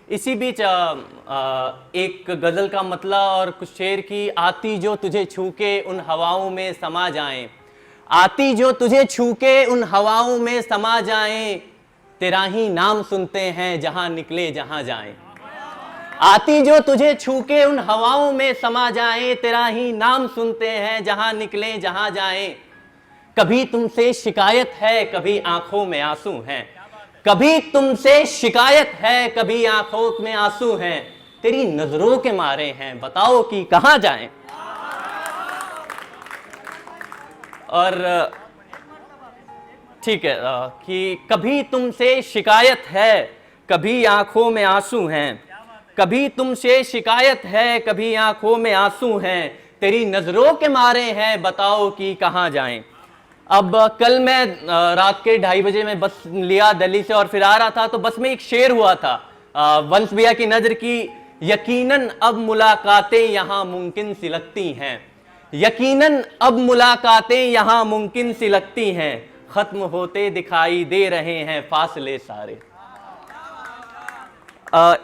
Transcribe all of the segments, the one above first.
इसी बीच एक गज़ल का मतला और कुछ शेर की, आती जो तुझे छू के उन हवाओं में समा जाएं, आती जो तुझे छू के उन हवाओं में समा जाएं, तेरा ही नाम सुनते हैं जहां निकले जहां जाएं। आती जो तुझे छू के उन हवाओं में समा जाएं, तेरा ही नाम सुनते हैं जहां निकले जहां जाएं। कभी तुमसे शिकायत है कभी आंखों में आंसू हैं, कभी तुमसे शिकायत है कभी आंखों में आंसू हैं, तेरी नजरों के मारे हैं बताओ कि कहां जाएं। और ठीक है कि कभी तुमसे शिकायत है कभी आंखों में आंसू हैं, कभी तुमसे शिकायत है कभी आंखों में आंसू हैं, तेरी नजरों के मारे हैं बताओ कि कहां जाएं। अब कल मैं रात के 2:30 बजे में बस लिया दिल्ली से और फिर आ रहा था, तो बस में एक शेर हुआ था वंश भैया की नजर की, यकीनन अब मुलाकातें यहां मुमकिन सी लगती हैं, यकीनन अब मुलाकातें यहां मुमकिन सी लगती हैं, खत्म होते दिखाई दे रहे हैं फासले सारे।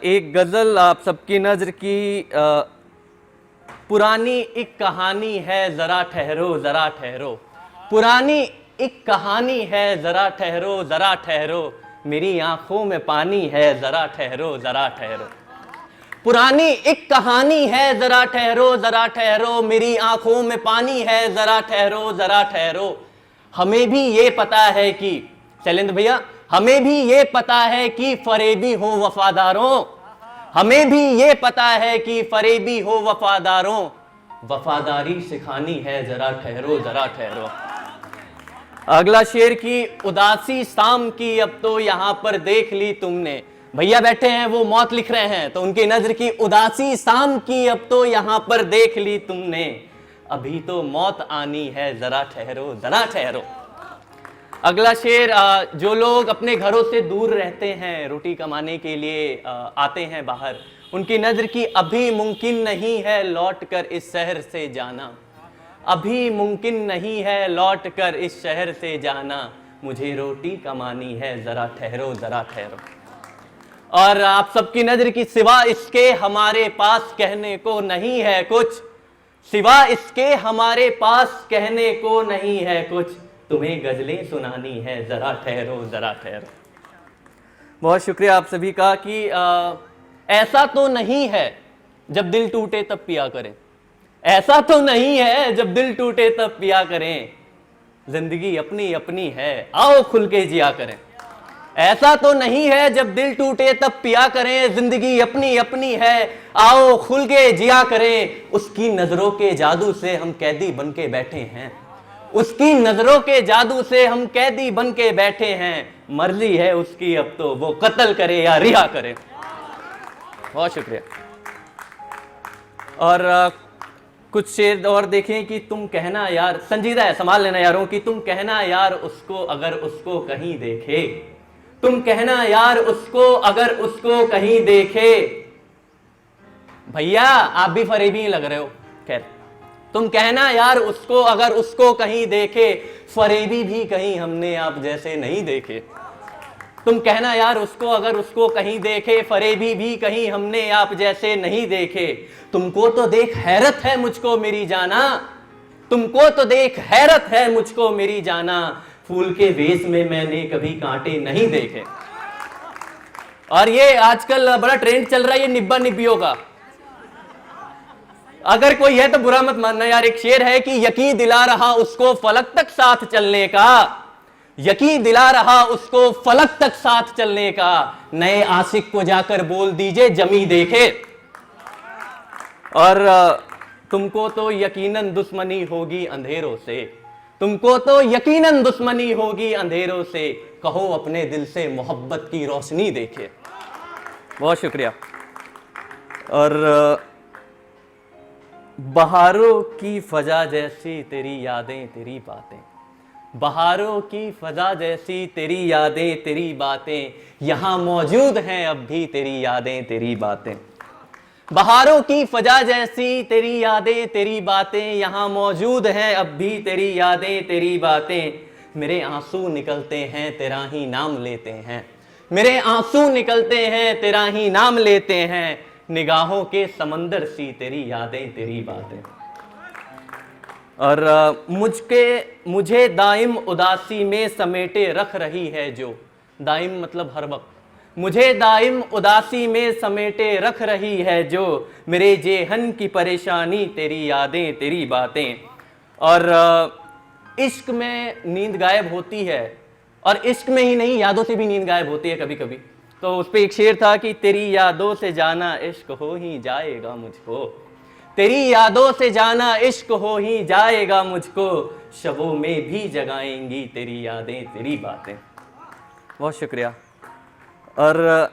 एक गजल आप सबकी नजर की, पुरानी एक कहानी है जरा ठहरो जरा ठहरो, पुरानी एक कहानी है जरा ठहरो जरा ठहरो, मेरी आंखों में पानी है जरा ठहरो जरा ठहरो। पुरानी एक कहानी है जरा ठहरो जरा ठहरो, मेरी आंखों में पानी है जरा ठहरो जरा ठहरो। हमें भी ये पता है कि शैलेंद्र भैया, हमें भी ये पता है कि फरेबी हो वफादारों, हमें भी ये पता है कि फरेबी हो वफादारों, वफादारी सिखानी है जरा ठहरो जरा ठहरो। अगला शेर की, उदासी शाम की अब तो यहां पर देख ली तुमने, भैया बैठे हैं वो मौत लिख रहे हैं, तो उनकी नजर की, उदासी शाम की अब तो यहां पर देख ली तुमने, अभी तो मौत आनी है जरा ठहरो जरा ठहरो। अगला शेर, जो लोग अपने घरों से दूर रहते हैं, रोटी कमाने के लिए आते हैं बाहर, उनकी नजर की, अभी मुमकिन नहीं है लौट कर इस शहर से जाना, अभी मुमकिन नहीं है लौट कर इस शहर से जाना, मुझे रोटी कमानी है जरा ठहरो जरा ठहरो। और आप सबकी नजर की, सिवा इसके हमारे पास कहने को नहीं है कुछ, सिवा इसके हमारे पास कहने को नहीं है कुछ, तुम्हें गजलें सुनानी है जरा ठहरो जरा ठहरो। बहुत शुक्रिया आप सभी का कि ऐसा तो नहीं है जब दिल टूटे तब पिया करें, ऐसा तो नहीं है जब दिल टूटे तब पिया करें, जिंदगी अपनी अपनी है आओ खुल के जिया करें। ऐसा तो नहीं है जब दिल टूटे तब पिया करें, जिंदगी अपनी अपनी है आओ खुल के जिया करें। उसकी नजरों के जादू से हम कैदी बन के बैठे हैं, उसकी नजरों के जादू से हम कैदी बन के बैठे हैं, मर्जी है उसकी अब तो वो कत्ल करे या रिहा करे। बहुत शुक्रिया। और कुछ शेर और देखें कि तुम कहना यार, संजीदा है संभाल लेना यारों, कि तुम कहना यार उसको अगर उसको कहीं देखे, तुम कहना यार उसको अगर उसको कहीं देखे। भैया आप भी फरेबी लग रहे हो, खैर तुम कहना यार उसको अगर उसको कहीं देखे, फरेबी भी कहीं हमने आप जैसे नहीं देखे। तुम कहना यार उसको अगर उसको कहीं देखे, फरेबी भी कहीं हमने आप जैसे नहीं देखे। तुमको तो देख हैरत है मुझको मेरी जाना, तुमको तो देख हैरत है मुझको मेरी जाना, फूल के वेश में मैंने कभी कांटे नहीं देखे। और ये आजकल बड़ा ट्रेंड चल रहा है ये निब्बा निब्बियों का, अगर कोई है तो बुरा मत मानना यार। एक शेर है कि यकीन दिला रहा उसको फलक तक साथ चलने का, यकीन दिला रहा उसको फलक तक साथ चलने का, नए आशिक को जाकर बोल दीजिए जमी देखे। और तुमको तो यकीनन दुश्मनी होगी अंधेरों से, तुमको तो यकीनन दुश्मनी होगी अंधेरों से, कहो अपने दिल से मोहब्बत की रोशनी देखे। बहुत शुक्रिया। और बहारों की फजा जैसी तेरी यादें तेरी बातें, बहारों की फजा जैसी तेरी यादें तेरी बातें, यहां मौजूद हैं अब भी तेरी यादें तेरी बातें। बहारों की फजा जैसी तेरी यादें तेरी बातें, यहां मौजूद हैं अब भी तेरी यादें तेरी बातें। मेरे आंसू निकलते हैं तेरा ही नाम लेते हैं, मेरे आंसू निकलते हैं तेरा ही नाम लेते हैं, निगाहों के समंदर सी तेरी यादें तेरी बातें। और मुझे दाइम उदासी में समेटे रख रही है जो, दाइम मतलब हर वक्त, मुझे दाइम उदासी में समेटे रख रही है जो, मेरे जेहन की परेशानी तेरी यादें तेरी बातें। और इश्क में नींद गायब होती है, और इश्क में ही नहीं यादों से भी नींद गायब होती है कभी कभी। तो उस पर एक शेर था कि तेरी यादों से जाना इश्क हो ही जाएगा मुझको, तेरी यादों से जाना इश्क हो ही जाएगा मुझको, शबों में भी जगाएंगी तेरी यादें तेरी बातें। बहुत शुक्रिया। और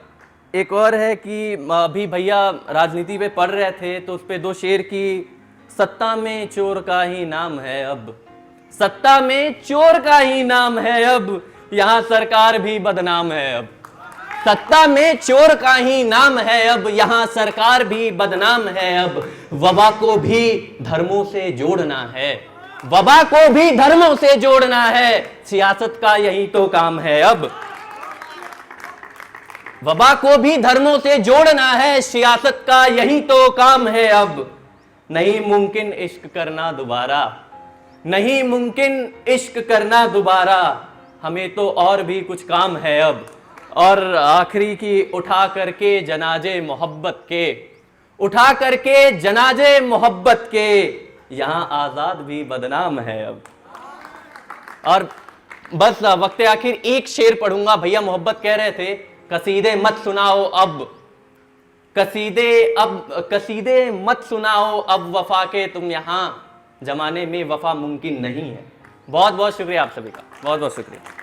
एक और है कि अभी भैया राजनीति पे पढ़ रहे थे तो उस पे दो शेर की, सत्ता में चोर का ही नाम है अब, सत्ता में चोर का ही नाम है अब, यहाँ सरकार भी बदनाम है अब, सत्ता में चोर का ही नाम है अब, यहाँ सरकार भी बदनाम है अब। वबा को भी धर्मों से जोड़ना है, वबा को भी धर्मों से जोड़ना है, सियासत का यही तो काम है अब। वबा को भी धर्मों से जोड़ना है, सियासत का यही तो काम है अब। नहीं मुमकिन इश्क करना दोबारा, नहीं मुमकिन इश्क करना दोबारा, हमें तो और भी कुछ काम है अब। और आखिरी की, उठा करके जनाजे मोहब्बत के, उठा करके जनाजे मोहब्बत के, यहाँ आजाद भी बदनाम है अब। और बस वक्त आखिर एक शेर पढ़ूंगा। भैया मोहब्बत कह रहे थे कसीदे मत सुनाओ अब, कसीदे मत सुनाओ अब वफा के तुम यहाँ, जमाने में वफा मुमकिन नहीं है। बहुत बहुत शुक्रिया आप सभी का, बहुत बहुत शुक्रिया।